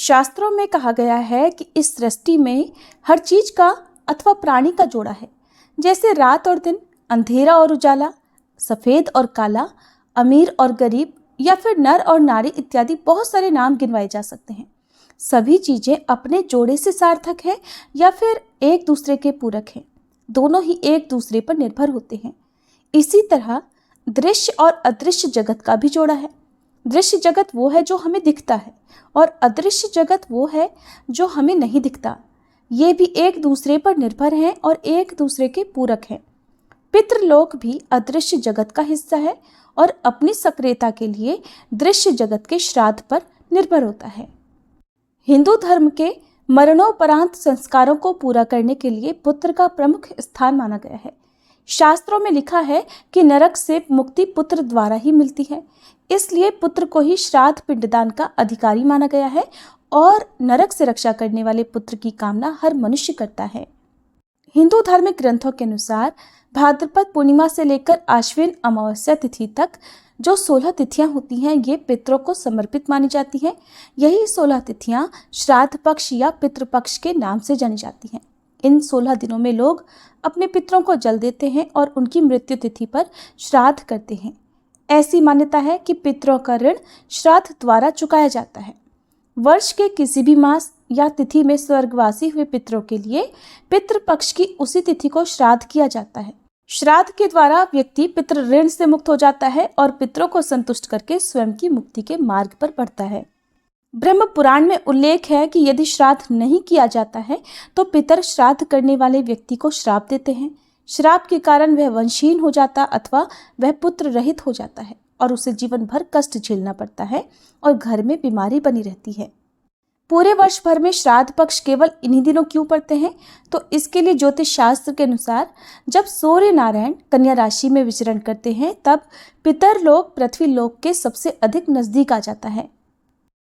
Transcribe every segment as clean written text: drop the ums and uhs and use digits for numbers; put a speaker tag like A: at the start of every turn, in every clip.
A: शास्त्रों में कहा गया है कि इस सृष्टि में हर चीज का अथवा प्राणी का जोड़ा है। जैसे रात और दिन, अंधेरा और उजाला, सफेद और काला, अमीर और गरीब, या फिर नर और नारी इत्यादि बहुत सारे नाम गिनवाए जा सकते हैं। सभी चीजें अपने जोड़े से सार्थक है या फिर एक दूसरे के पूरक हैं। दोनों ही एक दूसरे पर निर्भर होते हैं। इसी तरह दृश्य और अदृश्य जगत का भी जोड़ा है। दृश्य जगत वो है जो हमें दिखता है और अदृश्य जगत वो है जो हमें नहीं दिखता। ये भी एक दूसरे पर निर्भर हैं और एक दूसरे के पूरक हैं। पितृलोक भी अदृश्य जगत का हिस्सा है और अपनी सक्रियता के लिए दृश्य जगत के श्राद्ध पर निर्भर होता है। हिंदू धर्म के मरणोपरांत संस्कारों को पूरा करने के लिए पुत्र का प्रमुख स्थान माना गया है। शास्त्रों में लिखा है कि नरक से मुक्ति पुत्र द्वारा ही मिलती है, इसलिए पुत्र को ही श्राद्ध पिंडदान का अधिकारी माना गया है और नरक से रक्षा करने वाले पुत्र की कामना हर मनुष्य करता है। हिंदू धार्मिक ग्रंथों के अनुसार भाद्रपद पूर्णिमा से लेकर आश्विन अमावस्या तिथि तक जो 16 तिथियां होती हैं, ये पितरों को समर्पित मानी जाती हैं। यही 16 तिथियां श्राद्ध पक्ष या पितृपक्ष के नाम से जानी जाती हैं। इन 16 दिनों में लोग अपने पितरों को जल देते हैं और उनकी मृत्यु तिथि पर श्राद्ध करते हैं। ऐसी मान्यता है कि पितरों का ऋण श्राद्ध द्वारा चुकाया जाता है। वर्ष के किसी भी मास या तिथि में स्वर्गवासी हुए पितरों के लिए पितृपक्ष की उसी तिथि को श्राद्ध किया जाता है। श्राद्ध के द्वारा व्यक्ति पितृ ऋण से मुक्त हो जाता है और पितरों को संतुष्ट करके स्वयं की मुक्ति के मार्ग पर बढ़ता है। ब्रह्म पुराण में उल्लेख है कि यदि श्राद्ध नहीं किया जाता है तो पितर श्राद्ध करने वाले व्यक्ति को श्राप देते हैं। श्राप के कारण वह वंशहीन हो जाता अथवा वह पुत्र रहित हो जाता है और उसे जीवन भर कष्ट झेलना पड़ता है और घर में बीमारी बनी रहती है। पूरे वर्ष भर में श्राद्ध पक्ष केवल इन्हीं दिनों क्यों पड़ते हैं? तो इसके लिए ज्योतिष शास्त्र के अनुसार जब सूर्य नारायण कन्या राशि में विचरण करते हैं तब पितर लोक पृथ्वी लोक के सबसे अधिक नजदीक आ जाता है।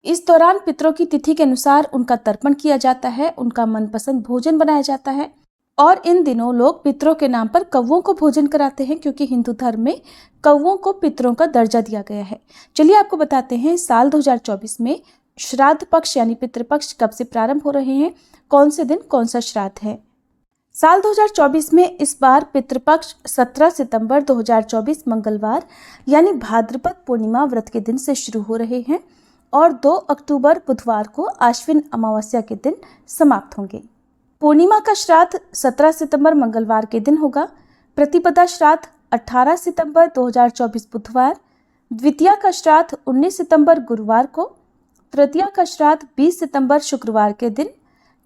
A: इस दौरान पितरों की तिथि के अनुसार उनका तर्पण किया जाता है, उनका मनपसंद भोजन बनाया जाता है और इन दिनों लोग पितरों के नाम पर कौवों को भोजन कराते हैं, क्योंकि हिंदू धर्म में कौवों को पितरों का दर्जा दिया गया है। चलिए आपको बताते हैं साल 2024 में श्राद्ध पक्ष यानी पितृपक्ष कब से प्रारंभ हो रहे हैं, कौन से दिन कौन सा श्राद्ध है। साल 2024 में इस बार पितृपक्ष 17 सितंबर 2024 मंगलवार यानी भाद्रपद पूर्णिमा व्रत के दिन से शुरू हो रहे हैं और 2 अक्टूबर बुधवार को आश्विन अमावस्या के दिन समाप्त होंगे। पूर्णिमा का श्राद्ध 17 सितंबर मंगलवार के दिन होगा। प्रतिपदा श्राद्ध 18 सितंबर 2024 बुधवार, द्वितीया का श्राद्ध 19 सितंबर गुरुवार को, तृतीया का श्राद्ध 20 सितंबर शुक्रवार के दिन,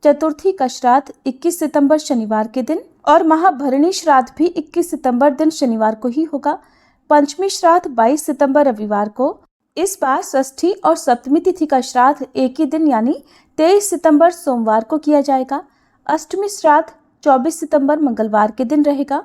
A: चतुर्थी का श्राद्ध 21 सितंबर शनिवार के दिन और महाभरणी श्राद्ध भी 21 सितंबर दिन शनिवार को ही होगा। पंचमी श्राद्ध 22 सितंबर रविवार को। इस बार षष्ठी और सप्तमी तिथि का श्राद्ध एक ही दिन यानी 23 सितंबर सोमवार को किया जाएगा। अष्टमी श्राद्ध 24 सितंबर मंगलवार के दिन रहेगा।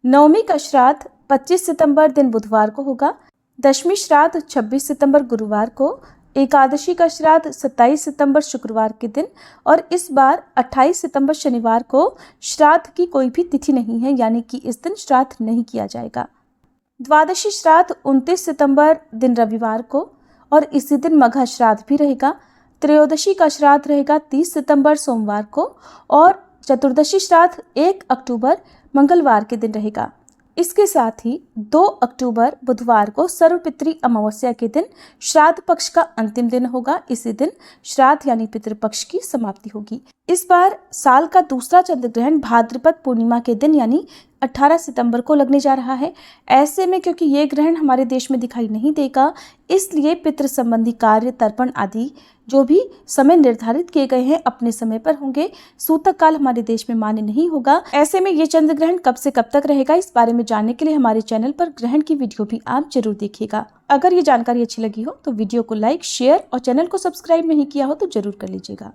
A: नवमी का श्राद्ध 25 सितंबर दिन बुधवार को होगा। दशमी श्राद्ध 26 सितंबर गुरुवार को। एकादशी का श्राद्ध 27 सितंबर शुक्रवार के दिन और इस बार 28 सितंबर शनिवार को श्राद्ध की कोई भी तिथि नहीं है, यानी कि इस दिन श्राद्ध नहीं किया जाएगा। द्वादशी श्राद्ध 29 सितंबर दिन रविवार को और इसी दिन मघा श्राद्ध भी रहेगा। त्रयोदशी का श्राद्ध रहेगा 30 सितंबर सोमवार को और चतुर्दशी श्राद्ध 1 अक्टूबर मंगलवार के दिन रहेगा। इसके साथ ही 2 अक्टूबर बुधवार को सर्वपितृ अमावस्या के दिन श्राद्ध पक्ष का अंतिम दिन होगा। इसी दिन श्राद्ध यानी पितृपक्ष की समाप्ति होगी। इस बार साल का दूसरा चंद्र ग्रहण भाद्रपद पूर्णिमा के दिन यानी 18 सितंबर को लगने जा रहा है। ऐसे में क्योंकि ये ग्रहण हमारे देश में दिखाई नहीं देगा, इसलिए पितृ संबंधी कार्य, तर्पण आदि जो भी समय निर्धारित किए गए हैं अपने समय पर होंगे। सूतक काल हमारे देश में मान्य नहीं होगा। ऐसे में ये चंद्र ग्रहण कब से कब तक रहेगा, इस बारे में जानने के लिए हमारे चैनल पर ग्रहण की वीडियो भी आप जरूर देखिएगा। अगर ये जानकारी अच्छी लगी हो तो वीडियो को लाइक, शेयर और चैनल को सब्सक्राइब नहीं किया हो तो जरूर कर लीजिएगा।